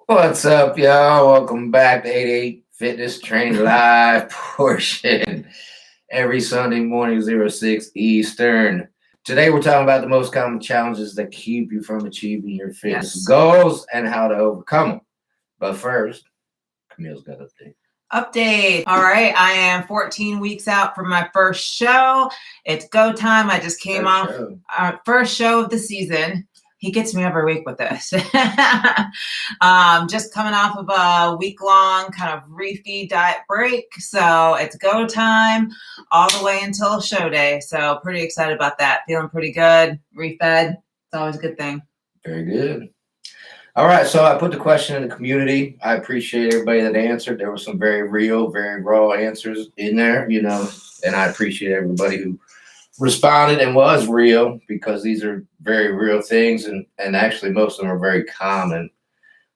What's up, y'all? Welcome back to 88 Fitness Training Live portion every Sunday morning, 06 Eastern. Today, we're talking about the most common challenges that keep you from achieving your fitness goals and how to overcome them. But first, Camille's got an update. Update. All right. I am 14 weeks out from my first show. It's go time. I just came off our first show of the season. He gets me every week with this. Just coming off of a week-long kind of refeed diet break. So it's go time all the way until show day. So pretty excited about that. Feeling pretty good. Refed. It's always a good thing. Very good. All right, so I put the question in the community. I appreciate everybody that answered. There were some very real, very raw answers in there, and I appreciate everybody who responded and was real, because these are very real things, and actually most of them are very common.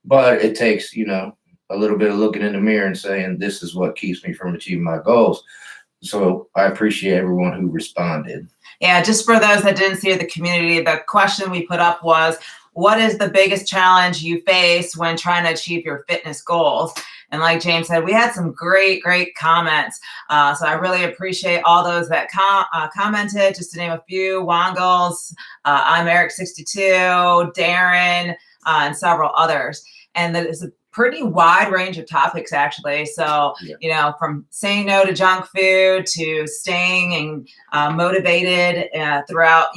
But it takes, a little bit of looking in the mirror and saying, this is what keeps me from achieving my goals. So I appreciate everyone who responded. Yeah, just for those that didn't see the community, the question we put up was, what is the biggest challenge you face when trying to achieve your fitness goals? And like James said, we had some great comments. So I really appreciate all those that commented. Just to name a few: Wangles, I'm Eric62, Darren, and several others. And there's a pretty wide range of topics, actually. So, from saying no to junk food to staying and motivated throughout,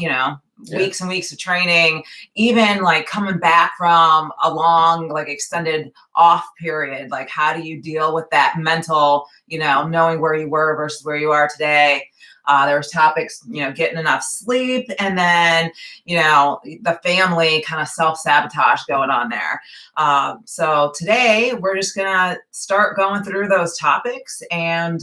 weeks and weeks of training, even like coming back from a long, extended off period. Like, how do you deal with that mental, knowing where you were versus where you are today? There was topics, getting enough sleep, and then, the family kind of self-sabotage going on there. So today we're just going to start going through those topics, and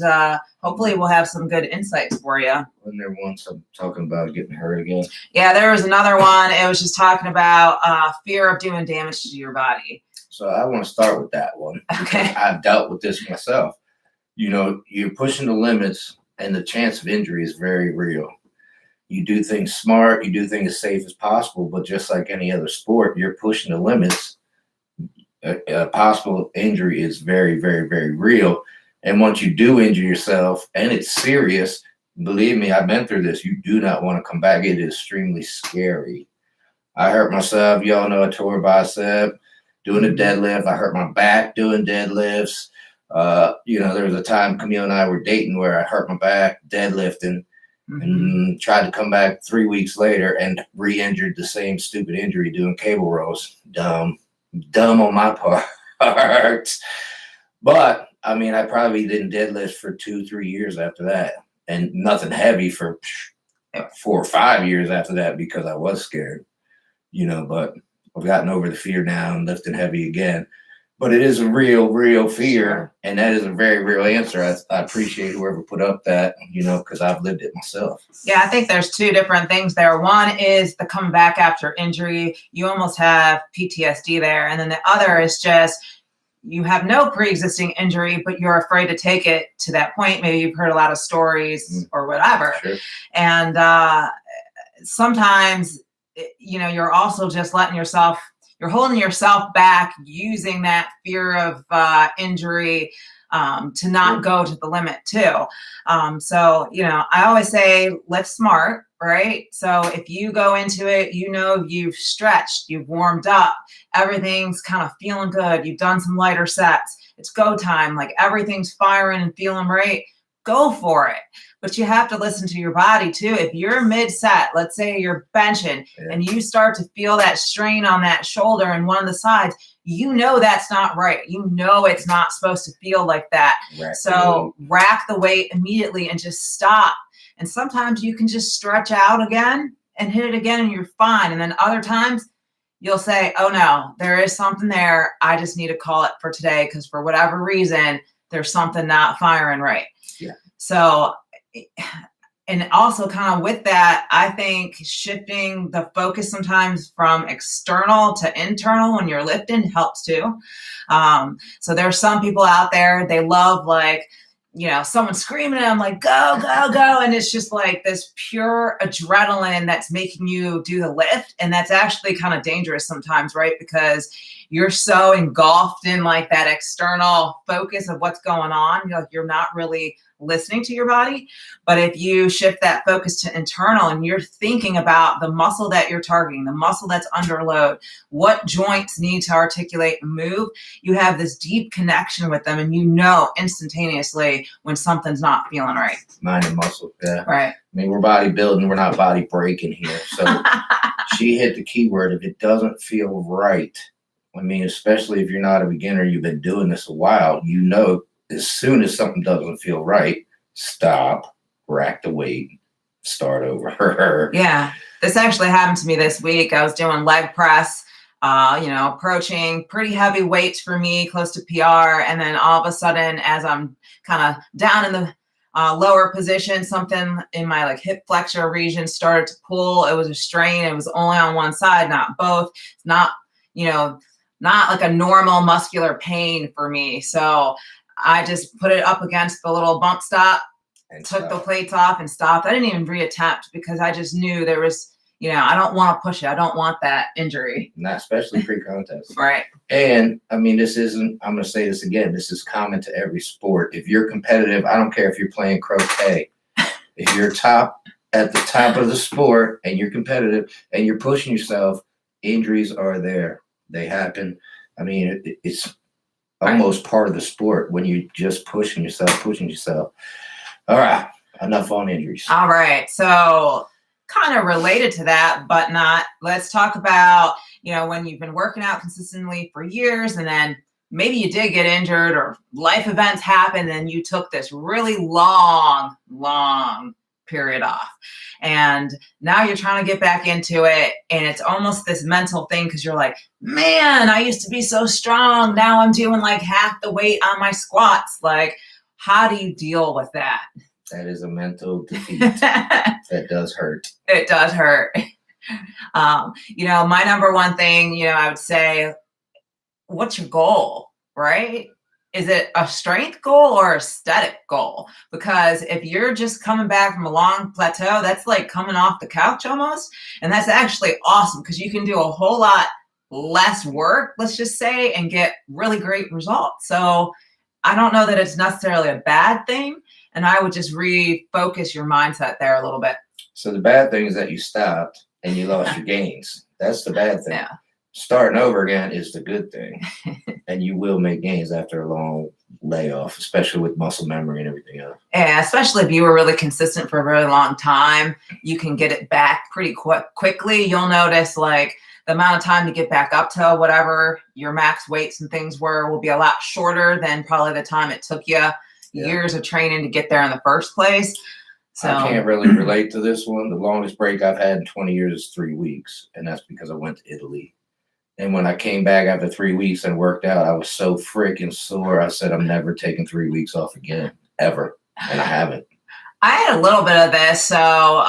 hopefully we'll have some good insights for you. Wasn't there one talking about getting hurt again? Yeah, there was another one. It was just talking about fear of doing damage to your body. So I want to start with that one. Okay. I've dealt with this myself. You're pushing the limits, and the chance of injury is very real. You do things smart, you do things as safe as possible, but just like any other sport, you're pushing the limits. A possible injury is very, very, very real. And once you do injure yourself, and it's serious, believe me, I've been through this, you do not want to come back. It is extremely scary. I hurt myself. Y'all know I tore a bicep doing a deadlift. I hurt my back doing deadlifts. There was a time Camille and I were dating where I hurt my back deadlifting, and tried to come back 3 weeks later and re-injured the same stupid injury doing cable rows. Dumb on my part. But I probably didn't deadlift for 2-3 years after that, and nothing heavy for 4 or 5 years after that, because I was scared, but I've gotten over the fear now and lifting heavy again. But it is a real fear, and that is a very real answer. I appreciate whoever put up that, because I've lived it myself. Yeah, I think there's two different things there. One is the coming back after injury. You almost have PTSD there. And then the other is just you have no pre-existing injury, but you're afraid to take it to that point. Maybe you've heard a lot of stories or whatever. Sure. And sometimes, you're also just you're holding yourself back, using that fear of injury to not go to the limit too. So, I always say lift smart, right? So if you go into it, you've stretched, you've warmed up, everything's kind of feeling good, you've done some lighter sets, it's go time, like everything's firing and feeling right, go for it. But you have to listen to your body too. If you're mid-set, let's say you're benching, and you start to feel that strain on that shoulder and one of the sides, that's not right. It's not supposed to feel like that. So rack the weight immediately and just stop. And sometimes you can just stretch out again and hit it again and you're fine. And then other times you'll say, oh no, there is something there. I just need to call it for today, because for whatever reason, there's something not firing right. Yeah. So, and also kind of with that, I think shifting the focus sometimes from external to internal when you're lifting helps too. So there's some people out there, they love someone screaming and I'm like, go, go, go. And it's just like this pure adrenaline that's making you do the lift. And that's actually kind of dangerous sometimes, right? Because you're so engulfed in like that external focus of what's going on. You're not really listening to your body. But if you shift that focus to internal and you're thinking about the muscle that you're targeting, the muscle that's under load, what joints need to articulate and move, you have this deep connection with them and instantaneously when something's not feeling right. Mind and muscle, yeah. Right. I mean, we're bodybuilding, we're not body breaking here. So she hit the key word. If it doesn't feel right, I mean, especially if you're not a beginner, you've been doing this a while, as soon as something doesn't feel right, stop, rack the weight, start over. Yeah. This actually happened to me this week. I was doing leg press, approaching pretty heavy weights for me, close to PR. And then all of a sudden, as I'm kind of down in the lower position, something in my like hip flexor region started to pull. It was a strain. It was only on one side, not both. It's not like a normal muscular pain for me. So I just put it up against the little bump stop and took the plates off and stopped. I didn't even reattempt because I just knew there was, I don't want to push it. I don't want that injury. Not especially pre-contest. Right. And I mean, I'm going to say this again. This is common to every sport. If you're competitive, I don't care if you're playing croquet. If you're at the top of the sport and you're competitive and you're pushing yourself, injuries are there. They happen. I mean, it's almost part of the sport when you're just pushing yourself. All right. Enough on injuries. All right. So kind of related to that, but not. Let's talk about, when you've been working out consistently for years and then maybe you did get injured or life events happened and you took this really long period off. And now you're trying to get back into it. And it's almost this mental thing because you're like, man, I used to be so strong. Now I'm doing like half the weight on my squats. Like, how do you deal with that? That is a mental defeat. That does hurt. It does hurt. My number one thing, I would say, what's your goal, right? Is it a strength goal or aesthetic goal? Because if you're just coming back from a long plateau, that's like coming off the couch almost. And that's actually awesome because you can do a whole lot less work, let's just say, and get really great results. So I don't know that it's necessarily a bad thing. And I would just refocus your mindset there a little bit. So the bad thing is that you stopped and you lost your gains. That's the bad thing. Yeah. Starting over again is the good thing. And you will make gains after a long layoff, especially with muscle memory and everything else. Yeah, especially if you were really consistent for a very long time, you can get it back pretty quickly. You'll notice like the amount of time to get back up to whatever your max weights and things will be a lot shorter than probably the time it took you years of training to get there in the first place. So I can't really relate to this one. The longest break I've had in 20 years is 3 weeks. And that's because I went to Italy. And when I came back after 3 weeks and worked out, I was so freaking sore. I said, I'm never taking 3 weeks off again, ever. And I haven't. I had a little bit of this. So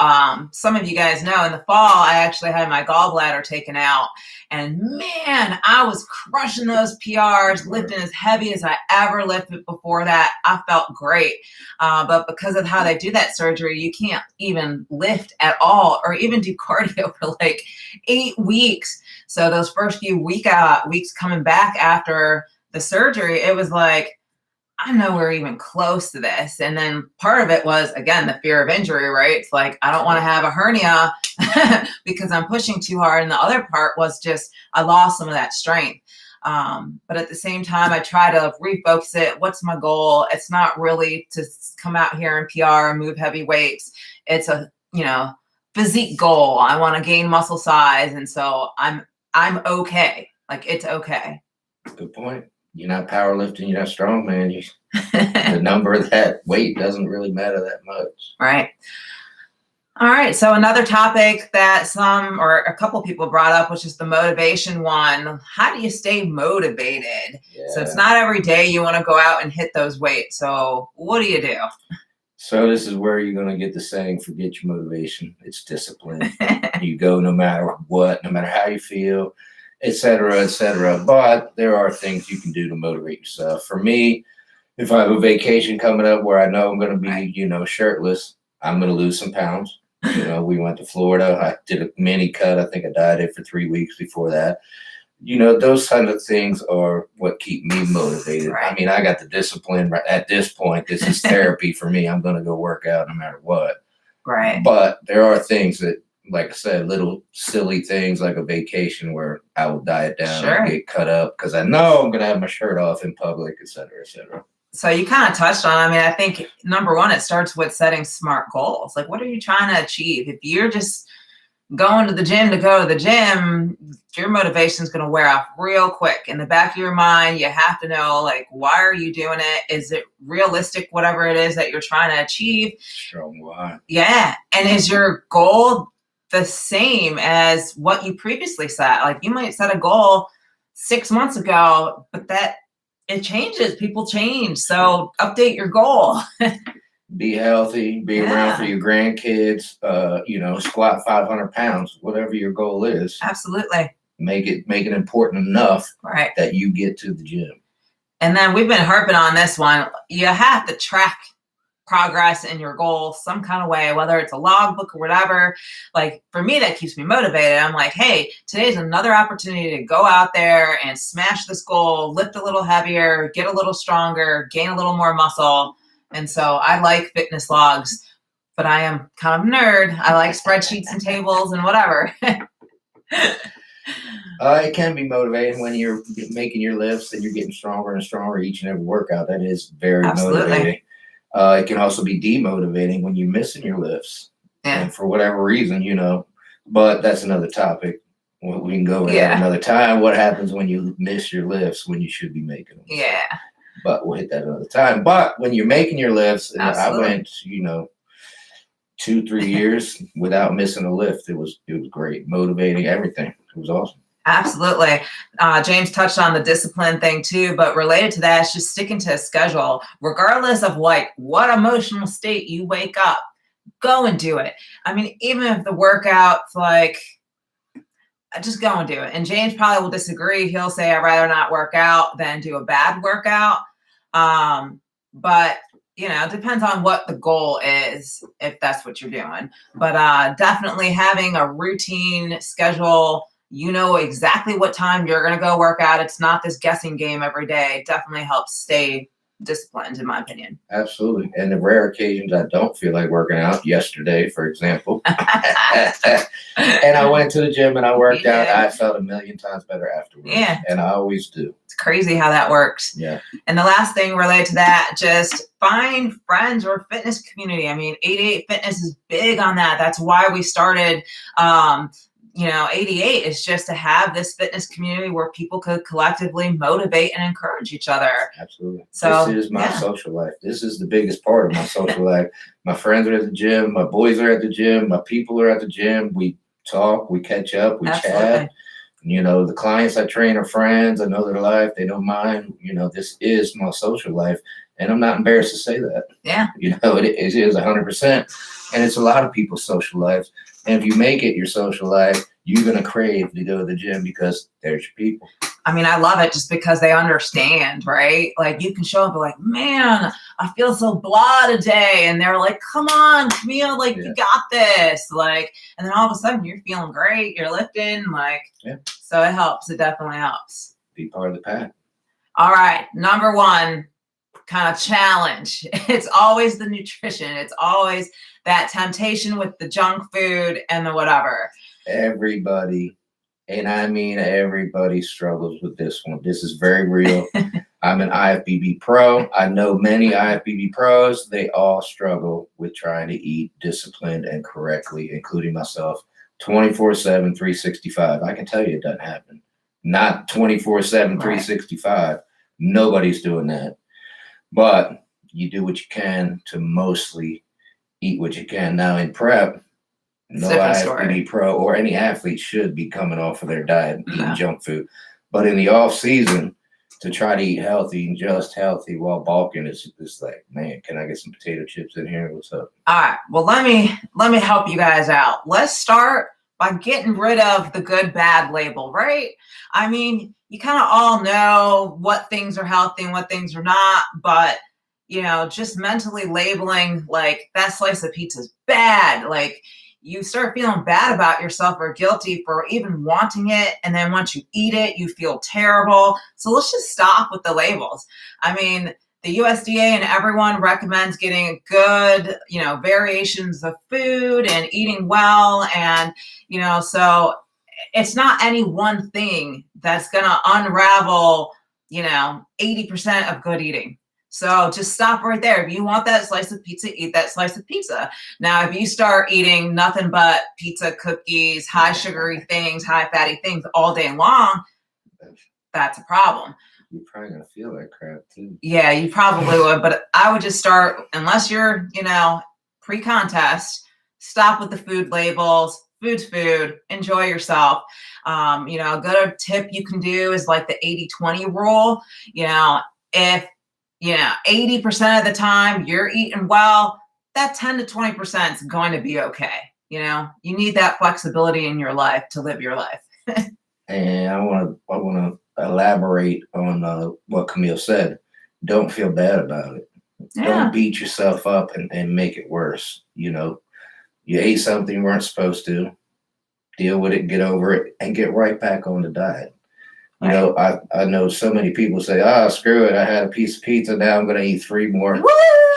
some of you guys know in the fall, I actually had my gallbladder taken out. And man, I was crushing those PRs, lifting as heavy as I ever lifted before that. I felt great. But because of how they do that surgery, you can't even lift at all or even do cardio for like 8 weeks. So those first few weeks coming back after the surgery, it was like, I'm nowhere even close to this. And then part of it was, again, the fear of injury, right? It's like, I don't want to have a hernia because I'm pushing too hard. And the other part was just, I lost some of that strength. But at the same time, I try to refocus it. What's my goal? It's not really to come out here and PR and move heavy weights. It's a, physique goal. I want to gain muscle size. And so I'm okay. Like, it's okay. Good point. You're not powerlifting, you're not strong, man. The number of that weight doesn't really matter that much. Right. All right. So another topic that some or a couple people brought up, which is the motivation one. How do you stay motivated? Yeah. So it's not every day you want to go out and hit those weights. So what do you do? So this is where you're going to get the saying, forget your motivation. It's discipline. You go no matter what, no matter how you feel, et cetera, et cetera. But there are things you can do to motivate yourself. For me, If I have a vacation coming up where I know I'm going to be, Right. shirtless, I'm going to lose some pounds. We went to Florida. I did a mini cut. I think I dieted for 3 weeks before that. Those kind of things are what keep me motivated. I Right. mean, I got the discipline right at this point. This is therapy for me. I'm going to go work out no matter what. Right. But there are things that, like I said, little silly things like a vacation where I will diet down Sure. and get cut up because I know I'm going to have my shirt off in public, et cetera, et cetera. So you kind of touched on, I mean, I think number one, it starts with setting smart goals. Like, what are you trying to achieve? If you're just going to the gym to go to the gym, your motivation is going to wear off real quick. In the back of your mind, you have to know, like, why are you doing it? Is it realistic, whatever it is that you're trying to achieve? Strong why. Yeah. And is your goal the same as what you previously set? Like, you might set a goal 6 months ago, but it changes. People change. So update your goal. Be healthy, be around for your grandkids, squat 500 pounds, whatever your goal is. Absolutely. Make it important enough Right. that you get to the gym. And then we've been harping on this one. You have to track progress in your goal some kind of way, whether it's a logbook or whatever. Like, for me, that keeps me motivated. I'm like, hey, today's another opportunity to go out there and smash this goal, lift a little heavier, get a little stronger, gain a little more muscle. And so I like fitness logs, but I am kind of a nerd. I like spreadsheets and tables and whatever. It can be motivating when you're making your lifts and you're getting stronger and stronger each and every workout. That is very motivating. It can also be demotivating when you're missing your lifts. Yeah. And for whatever reason, but that's another topic. We can go over that another time. What happens when you miss your lifts when you should be making them? Yeah. But we'll hit that another time. But when you're making your lifts, and I went, 2-3 years without missing a lift. It was great, motivating, everything. It was awesome. Absolutely. James touched on the discipline thing too, but related to that, it's just sticking to a schedule, regardless of like what emotional state you wake up, go and do it. I mean, even if the workout's like, just go and do it. And James probably will disagree. He'll say, I'd rather not work out than do a bad workout. But it depends on what the goal is, if that's what you're doing. But definitely having a routine schedule, exactly what time you're going to go work out. It's not this guessing game every day. Definitely helps stay disciplined, in my opinion. Absolutely. And the rare occasions I don't feel like working out, yesterday, for example, and I went to the gym and I worked out, I felt 1,000,000 times better afterwards. Yeah. And I always do. It's crazy how that works. Yeah. And the last thing related to that, just find friends or fitness community. I mean, 88 Fitness is big on that. That's why we started 88 is just to have this fitness community where people could collectively motivate and encourage each other. Absolutely. So this is my social life. This is the biggest part of my social life. My friends are at the gym. My boys are at the gym. My people are at the gym. We talk. We catch up. We chat. The clients I train are friends. I know their life. They know mine. This is my social life. And I'm not embarrassed to say that. Yeah. It is 100%. And it's a lot of people's social lives. And if you make it your social life, you're going to crave to go to the gym because there's your people. I mean, I love it just because they understand, right? Like, you can show up and be like, man, I feel so blah today. And they're like, come on, Camille, like, you got this. Like, and then all of a sudden you're feeling great. You're lifting. So it helps. It definitely helps. Be part of the pack. All right. Number one kind of challenge. It's always the nutrition. It's always that temptation with the junk food and the whatever. Everybody, and I mean everybody, struggles with this one. This is very real. I'm an IFBB pro. I know many IFBB pros. They all struggle with trying to eat disciplined and correctly, including myself, 24/7, 365. I can tell you it doesn't happen. Not 24/7, 365. Nobody's doing that. But you do what you can to mostly eat what you can. Now in prep, no IFBB pro or any athlete should be coming off of their diet eating junk food. But in the off season, to try to eat healthy and just healthy while bulking is like, man, can I get some potato chips in here? What's up? All right. Well, let me help you guys out. Let's start by getting rid of the good, bad label, right? I mean, you kind of all know what things are healthy and what things are not, but just mentally labeling like that slice of pizza is bad. Like you start feeling bad about yourself or guilty for even wanting it. And then once you eat it, you feel terrible. So let's just stop with the labels. I mean, the USDA and everyone recommends getting good, variations of food and eating well. And, so it's not any one thing that's going to unravel, 80% of good eating. So just stop right there. If you want that slice of pizza, eat that slice of pizza. Now, if you start eating nothing but pizza, cookies, high sugary things, high fatty things all day long, that's a problem. You're probably going to feel that crap too. Yeah, you probably would. But I would just start, unless you're, pre-contest, stop with the food labels. Food's food. Enjoy yourself. A good tip you can do is like the 80-20 rule. If 80% of the time you're eating well, that 10 to 20% is going to be okay. You need that flexibility in your life to live your life. And I want to elaborate on what Camille said. Don't feel bad about it. Yeah. Don't beat yourself up and make it worse. You ate something you weren't supposed to. Deal with it, get over it, and get right back on the diet. I know so many people say, screw it. I had a piece of pizza. Now I'm going to eat 3 more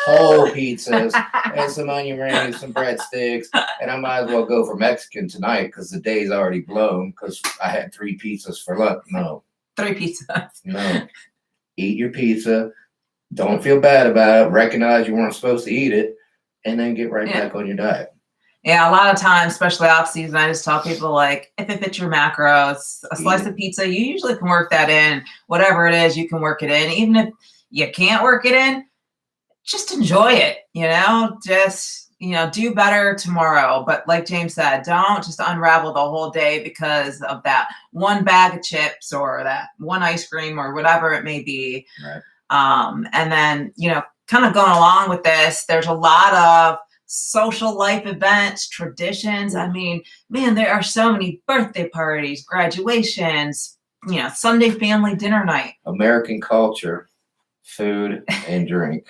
whole pizzas and some onion rings, some breadsticks. And I might as well go for Mexican tonight because the day's already blown because I had 3 pizzas for lunch. No. 3 pizzas. No. Eat your pizza. Don't feel bad about it. Recognize you weren't supposed to eat it. And then get right back on your diet. Yeah, a lot of times, especially off season, I just tell people like, if it fits your macros, a slice of pizza, you usually can work that in. Whatever it is, you can work it in. Even if you can't work it in, just enjoy it. Just do better tomorrow. But like James said, don't just unravel the whole day because of that one bag of chips or that one ice cream or whatever it may be. Right. And then kind of going along with this, there's a lot of social life events, traditions. I mean, man, there are so many birthday parties, graduations, Sunday family dinner night. American culture, food and drink.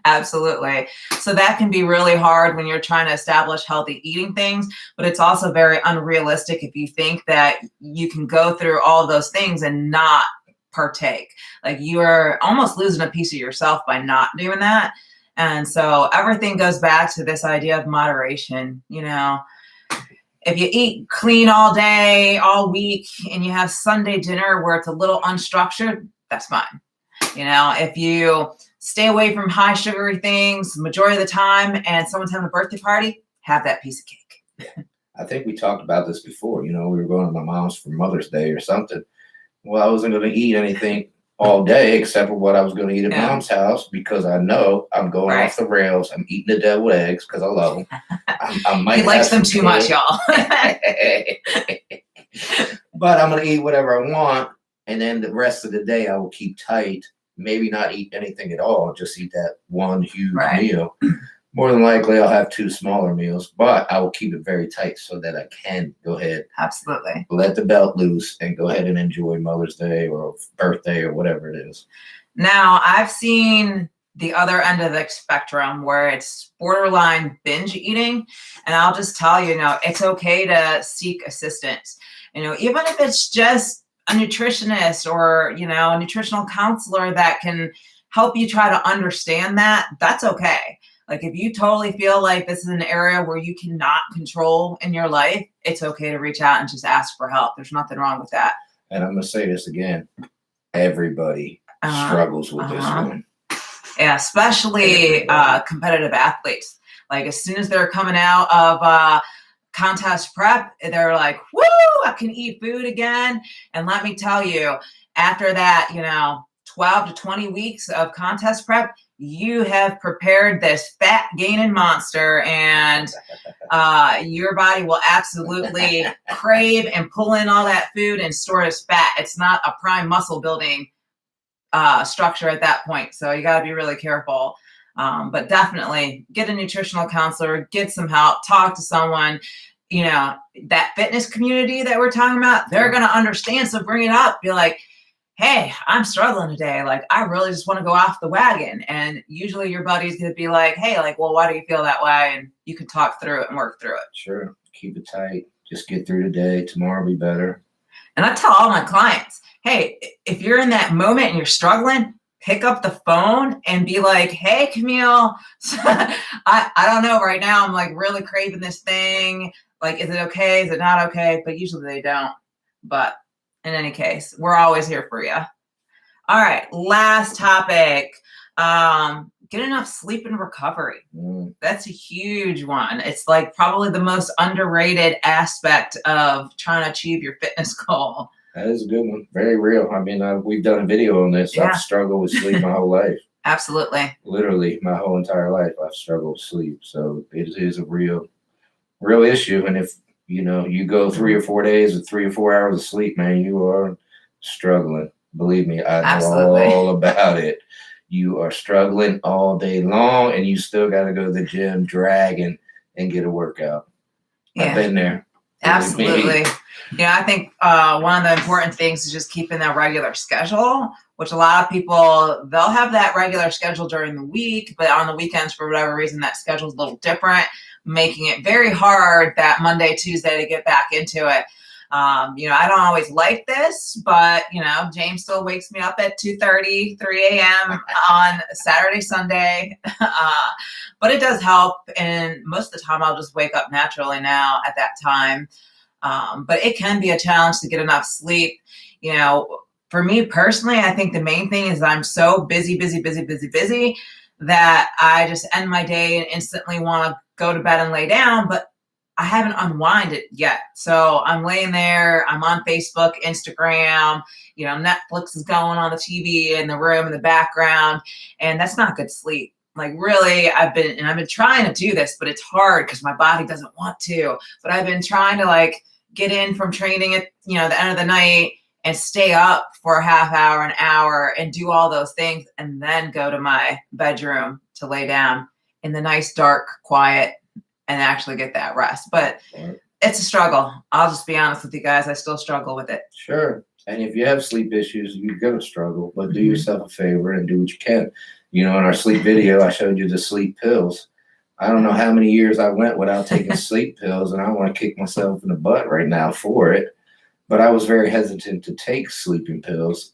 Absolutely. So that can be really hard when you're trying to establish healthy eating things, but it's also very unrealistic if you think that you can go through all of those things and not partake. Like you are almost losing a piece of yourself by not doing that. And so everything goes back to this idea of moderation. If you eat clean all day, all week, and you have Sunday dinner where it's a little unstructured, that's fine. If you stay away from high sugary things the majority of the time and someone's having a birthday party, have that piece of cake. Yeah. I think we talked about this before. We were going to my mom's for Mother's Day or something. Well, I wasn't going to eat anything all day except for what I was going to eat at Mom's house because I know I'm going off the rails. I'm eating the deviled eggs because I love them. I might he likes them too much, y'all. But I'm going to eat whatever I want. And then the rest of the day I will keep tight. Maybe not eat anything at all. Just eat that one huge meal. More than likely I'll have 2 smaller meals, but I will keep it very tight so that I can go ahead. Absolutely. Let the belt loose and go ahead and enjoy Mother's Day or birthday or whatever it is. Now, I've seen the other end of the spectrum where it's borderline binge eating. And I'll just tell you, it's okay to seek assistance. Even if it's just a nutritionist or, a nutritional counselor that can help you try to understand that, that's okay. Like if you totally feel like this is an area where you cannot control in your life, it's okay to reach out and just ask for help. There's nothing wrong with that. And I'm going to say this again. Everybody struggles with this one. Yeah, especially competitive athletes. Like as soon as they're coming out of contest prep, they're like, woo, I can eat food again. And let me tell you, after that, 12 to 20 weeks of contest prep, you have prepared this fat gaining monster and your body will absolutely crave and pull in all that food and store it as fat. It's not a prime muscle building structure at that point. So you got to be really careful. But definitely get a nutritional counselor, get some help, talk to someone. you know, that fitness community that we're talking about, they're going to understand. So bring it up. Be like, hey, I'm struggling today. Like, I really just want to go off the wagon. And usually your buddy's going to be like, hey, like, well, why do you feel that way? And you can talk through it and work through it. Sure. Keep it tight. Just get through the day. Tomorrow will be better. And I tell all my clients, hey, if you're in that moment and you're struggling, pick up the phone and be like, hey, Camille, I don't know right now. I'm like really craving this thing. Like, is it okay? Is it not okay? But usually they don't. But in any case, we're always here for you. All right. Last topic. Get enough sleep and recovery. That's a huge one. It's like probably the most underrated aspect of trying to achieve your fitness goal. That is a good one. Very real. I mean, we've done a video on this. Yeah. I've struggled with sleep my whole life. Absolutely. Literally, my whole entire life, I've struggled with sleep. So it is a real issue. And if, you know, you go 3 or 4 days with 3 or 4 hours of sleep, man, you are struggling. Believe me, I know Absolutely. all about it. You are struggling all day long, and you still got to go to the gym, dragging, and get a workout. Yeah. I've been there. Absolutely. Yeah, I think one of the important things is just keeping a regular schedule, which a lot of people, they'll have that regular schedule during the week, but on the weekends, for whatever reason, that schedule's a little different, making it very hard that Monday, Tuesday to get back into it. You know, I don't always like this, but, you know, James still wakes me up at 2:30, 3 a.m. on Saturday, Sunday. But it does help. And most of the time I'll just wake up naturally now at that time. But it can be a challenge to get enough sleep. You know, for me personally, I think the main thing is I'm so busy that I just end my day and instantly want to go to bed and lay down, but I haven't unwinded yet. So I'm laying there, I'm on Facebook, Instagram, you know, Netflix is going on the TV in the room in the background, and that's not good sleep. Like really, I've been trying to do this, but it's hard because my body doesn't want to. But I've been trying to like get in from training at, you know, the end of the night and stay up for a half hour, an hour, and do all those things, and then go to my bedroom to lay down in the nice, dark, quiet, and actually get that rest. But it's a struggle. I'll just be honest with you guys. I still struggle with it. Sure. And if you have sleep issues, you're going to struggle, but do yourself a favor and do what you can. You know, in our sleep video, I showed you the sleep pills. I don't know how many years I went without taking sleep pills, and I want to kick myself in the butt right now for it. But I was very hesitant to take sleeping pills.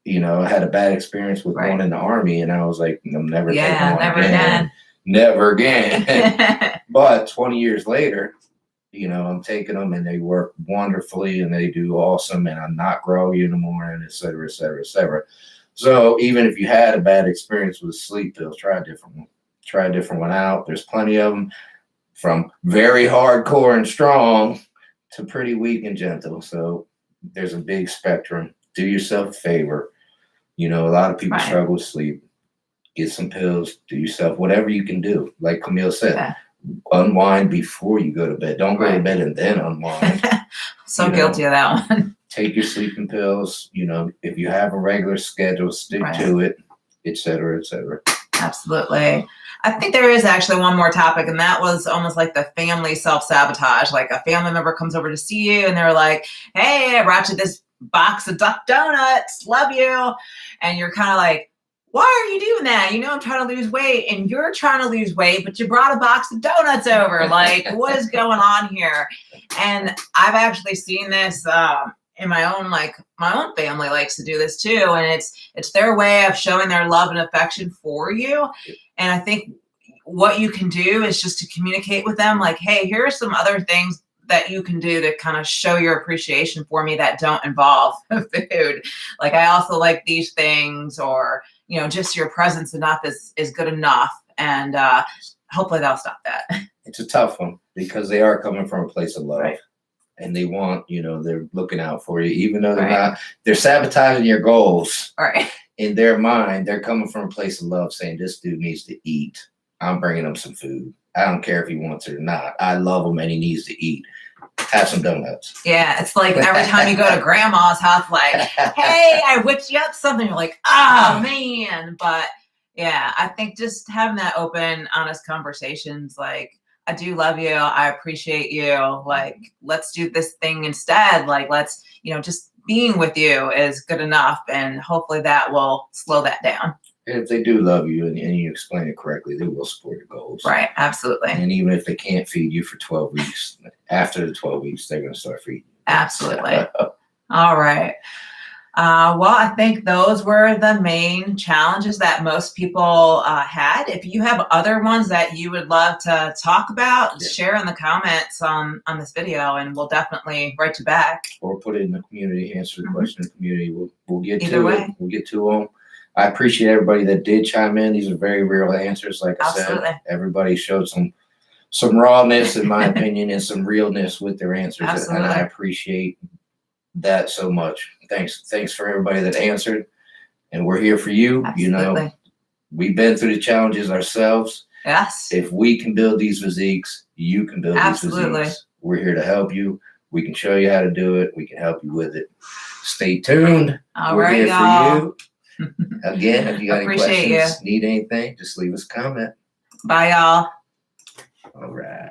You know, I had a bad experience with one in the Army, and I was like, I'm never taking one again. Never again. But 20 years later, you know, I'm taking them and they work wonderfully and they do awesome, and I'm not groggy in the morning, et cetera, et cetera, et cetera. So even if you had a bad experience with sleep pills, try a different one. Try a different one out. There's plenty of them, from very hardcore and strong to pretty weak and gentle. So there's a big spectrum. Do yourself a favor. You know, a lot of people struggle with sleep. Get some pills, do yourself whatever you can do. Like Camille said, unwind before you go to bed. Don't go to bed and then unwind. So guilty of that one. Take your sleeping pills. You know, if you have a regular schedule, stick to it, et cetera, et cetera. Absolutely. I think there is actually one more topic, and that was almost like the family self-sabotage. Like a family member comes over to see you and they're like, hey, I brought you this box of Duck Donuts. Love you. And you're kind of like, why are you doing that? You know, I'm trying to lose weight, and you're trying to lose weight, but you brought a box of donuts over. Like, what is going on here? And I've actually seen this in my own family likes to do this too. And it's their way of showing their love and affection for you. And I think what you can do is just to communicate with them like, hey, here are some other things that you can do to kind of show your appreciation for me that don't involve food. Like, I also like these things, or, you know, just your presence enough is good enough. And hopefully they'll stop that. It's a tough one because they are coming from a place of love. And they want, you know, they're looking out for you, even though they're not, they're sabotaging your goals. In their mind, they're coming from a place of love, saying this dude needs to eat. I'm bringing him some food. I don't care if he wants it or not. I love him and he needs to eat. Have some donuts. Yeah, it's like every time you go to grandma's house, like, hey, I whipped you up something. You're like, oh, man. But yeah, I think just having that open, honest conversations, like, I do love you. I appreciate you. Like, let's do this thing instead. Like, let's, just being with you is good enough. And hopefully that will slow that down. And if they do love you and you explain it correctly, they will support your goals. Right. Absolutely. And even if they can't feed you for 12 weeks, after the 12 weeks, they're going to start feeding you. Absolutely. All right. Well, I think those were the main challenges that most people had. If you have other ones that you would love to talk about, share in the comments on this video, and we'll definitely write you back. Or put it in the community, answer the question in the community. We'll get Either to way. it. We'll get to them. I appreciate everybody that did chime in. These are very real answers. Like I said, everybody showed some rawness, in my opinion, and some realness with their answers. Absolutely. And I appreciate that so much. Thanks for everybody that answered. And we're here for you. Absolutely. We've been through the challenges ourselves. Yes. If we can build these physiques, you can build these physiques. We're here to help you. We can show you how to do it. We can help you with it. Stay tuned. We're here for you. Again, if you got any questions, need anything, just leave us a comment. Bye, y'all. All right.